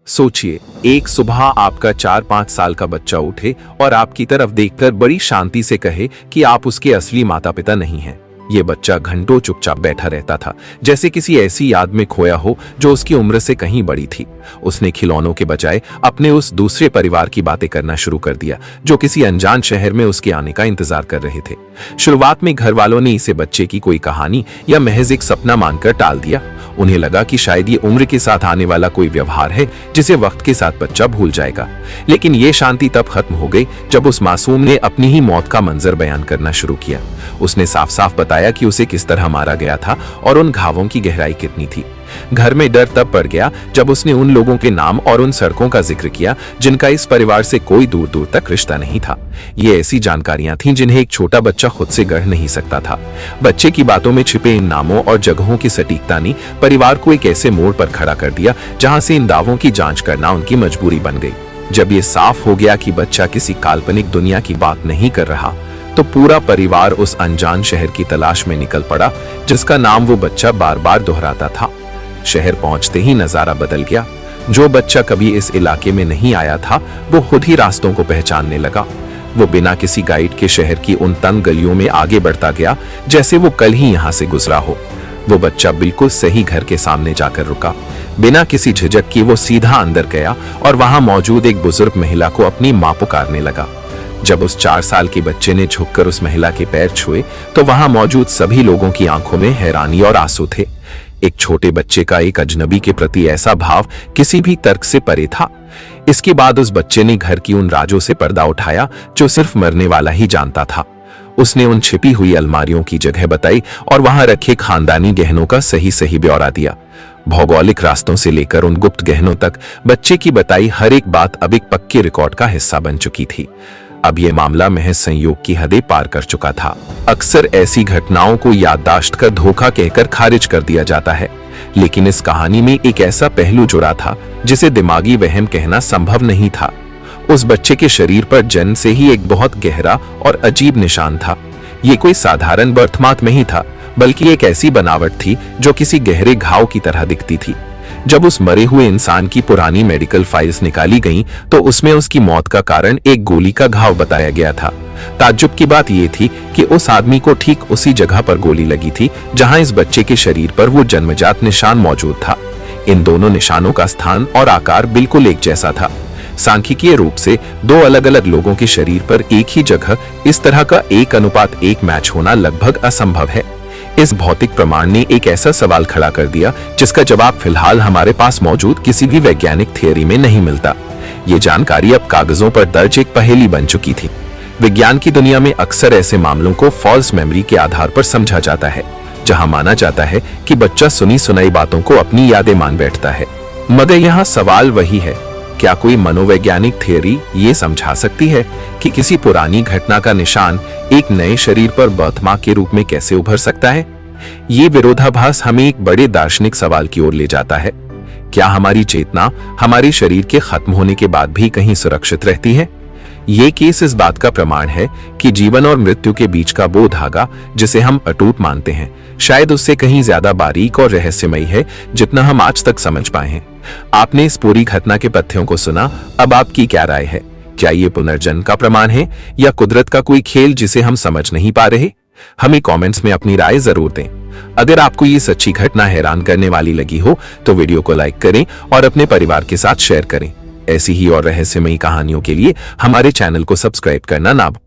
सोचिए, एक सुबह आपका 4-5 साल का बच्चा उठे और आपकी तरफ देखकर बड़ी शांति से कहे कि आप उसके असली माता पिता नहीं हैं। ये बच्चा घंटों चुपचाप बैठा रहता था, जैसे किसी ऐसी याद में खोया हो जो उसकी उम्र से कहीं बड़ी थी। उसने खिलौनों के बजाय अपने उस दूसरे परिवार की बातें करना शुरू कर दिया जो किसी अनजान शहर में उसके आने का इंतजार कर रहे थे। शुरुआत में घर वालों ने इसे बच्चे की कोई कहानी या महज एक सपना मानकर टाल दिया। उन्हें लगा कि शायद ये उम्र के साथ आने वाला कोई व्यवहार है जिसे वक्त के साथ बच्चा भूल जाएगा। लेकिन ये शांति तब खत्म हो गई जब उस मासूम ने अपनी ही मौत का मंजर बयान करना शुरू किया। उसने साफ साफ बताया कि उसे किस तरह मारा गया था और उन घावों की गहराई कितनी थी। घर में डर तब पड़ गया जब उसने उन लोगों के नाम और उन सड़कों का जिक्र किया जिनका इस परिवार से कोई दूर दूर तक रिश्ता नहीं था। ये ऐसी जानकारियां थीं जिन्हें एक छोटा बच्चा खुद से गढ़ नहीं सकता था। बच्चे की बातों में छिपे इन नामों और जगहों की सटीकता ने परिवार को एक ऐसे मोड़ पर खड़ा कर दिया जहां से इन दावों की जांच करना उनकी मजबूरी बन गई। जब ये साफ हो गया कि बच्चा किसी काल्पनिक दुनिया की बात नहीं कर रहा, तो पूरा परिवार उस अनजान शहर की तलाश में निकल पड़ा जिसका नाम वो बच्चा बार बार दोहराता था। शहर पहुंचते ही नजारा बदल गया। जो बच्चा कभी इस इलाके में नहीं आया था, वो खुद ही रास्तों को पहचानने लगा। वो बिना किसी गाइड के शहर की उन तंग गलियों में आगे बढ़ता गया जैसे वो कल ही यहाँ से गुजरा हो। वो बच्चा बिल्कुल सही घर के सामने जाकर रुका। बिना किसी झिझक की वो सीधा अंदर गया और वहां मौजूद एक बुजुर्ग महिला को अपनी मां पुकारने लगा। जब उस 4 साल के बच्चे ने झुककर उस महिला के पैर छुए, तो वहां मौजूद सभी लोगों की आंखों में हैरानी और आंसू थे। एक छोटे बच्चे का एक अजनबी के प्रति ऐसा भाव किसी भी तर्क से परे था। इसके बाद उस बच्चे ने घर की उन राजों से पर्दा उठाया जो सिर्फ मरने वाला ही जानता था। उसने उन छिपी हुई अलमारियों की जगह बताई और वहां रखे खानदानी गहनों का सही सही ब्यौरा दिया। भौगोलिक रास्तों से लेकर उन गुप्त गहनों तक बच्चे की बताई हर एक बात अब एक पक्के रिकॉर्ड का हिस्सा बन चुकी थी। अब यह मामला महज संयोग की हदें पार कर चुका था। अक्सर ऐसी घटनाओं को याददाश्त कर धोखा कहकर खारिज कर दिया जाता है, लेकिन इस कहानी में एक ऐसा पहलू जुड़ा था जिसे दिमागी वहम कहना संभव नहीं था। उस बच्चे के शरीर पर जन्म से ही एक बहुत गहरा और अजीब निशान था। ये कोई साधारण बर्थमार्क नहीं था, बल्कि एक ऐसी बनावट थी जो किसी गहरे घाव की तरह दिखती थी। जब उस मरे हुए इंसान की पुरानी मेडिकल फाइल्स निकाली गईं, तो उसमें उसकी मौत का कारण एक गोली का घाव बताया गया था। ताज्जुब की बात यह थी कि उस आदमी को ठीक उसी जगह पर गोली लगी थी जहां इस बच्चे के शरीर पर वो जन्मजात निशान मौजूद था। इन दोनों निशानों का स्थान और आकार बिल्कुल एक जैसा था। सांख्यिकीय रूप से दो अलग अलग लोगों के शरीर पर एक ही जगह इस तरह का 1:1 मैच होना लगभग असंभव है। इस भौतिक प्रमाण ने एक ऐसा सवाल खड़ा कर दिया जिसका जवाब फिलहाल हमारे पास मौजूद किसी भी वैज्ञानिक थियरी में नहीं मिलता। ये जानकारी अब कागजों पर दर्ज एक पहेली बन चुकी थी। विज्ञान की दुनिया में अक्सर ऐसे मामलों को फॉल्स मेमोरी के आधार पर समझा जाता है, जहां माना जाता है कि बच्चा सुनी सुनाई बातों को अपनी यादें मान बैठता है। मगर यहाँ सवाल वही है, क्या कोई मनोवैज्ञानिक थियरी ये समझा सकती है कि किसी पुरानी घटना का निशान एक नए शरीर पर बर्थमार्क के रूप में कैसे उभर सकता है? ये विरोधाभास हमें एक बड़े दार्शनिक सवाल की ओर ले जाता है। क्या हमारी चेतना हमारे शरीर के खत्म होने के बाद भी कहीं सुरक्षित रहती है? ये केस इस बात का प्रमाण है कि जीवन और मृत्यु के बीच का वो धागा जिसे हम अटूट मानते हैं, शायद उससे कहीं ज्यादा बारीक और रहस्यमयी है जितना हम आज तक समझ पाए हैं। आपने इस पूरी घटना के तथ्यों को सुना, अब आपकी क्या राय है? क्या ये पुनर्जन्म का प्रमाण है या कुदरत का कोई खेल जिसे हम समझ नहीं पा रहे? हमें कमेंट्स में अपनी राय जरूर दें। अगर आपको ये सच्ची घटना हैरान करने वाली लगी हो तो वीडियो को लाइक करें और अपने परिवार के साथ शेयर करें। ऐसी ही और रहस्यमयी कहानियों के लिए हमारे चैनल को सब्सक्राइब करना ना भूलें।